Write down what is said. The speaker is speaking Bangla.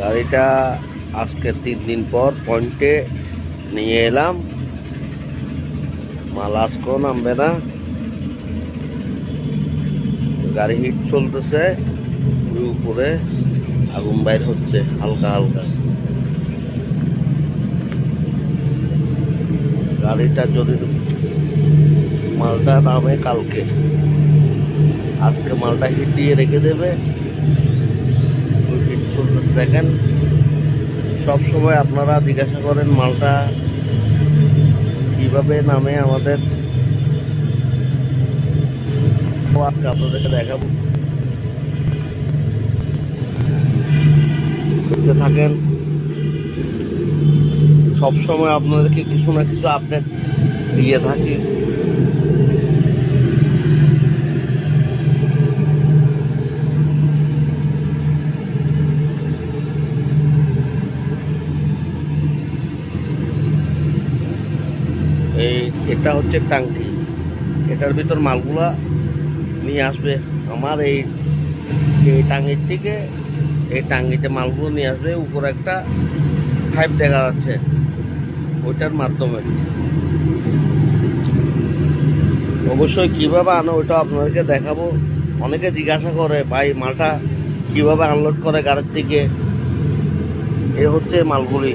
গাড়িটা আজকে 3 দিন পর পয়েন্টে নিয়ে এলাম। মাল আজকেও নামবে না। গাড়ি হিট চলতেছে, উপরে আগুন বাইর হচ্ছে হালকা হালকা। গাড়িটা যদি মালটা নামে কালকে, আজকে মালটা হিট দিয়ে রেখে দেবে। হিট চলতেছে দেখেন। সবসময় আপনারা জিজ্ঞাসা করেন মালটা কিভাবে নামে আমাদের। আজকে আপনাদেরকে দেখাবো, দেখতে থাকেন। সবসময় আপনাদেরকে কিছু না কিছু আপডেট দিয়ে থাকি। এটা হচ্ছে টাঙ্কি, এটার ভিতর মালগুলা নিয়ে আসবে আমার এই টাঙ্গির থেকে। এই টাঙ্গিতে মালগুলো নিয়ে আসবে, উপরে একটা পাইপ দেখা যাচ্ছে, ওইটার মাধ্যমে। অবশ্যই কিভাবে আনো ওইটা আপনাদেরকে দেখাবো। অনেকে জিজ্ঞাসা করে ভাই মালটা কিভাবে আনলোড করে গাড়ির থেকে। এ হচ্ছে মালগুলি।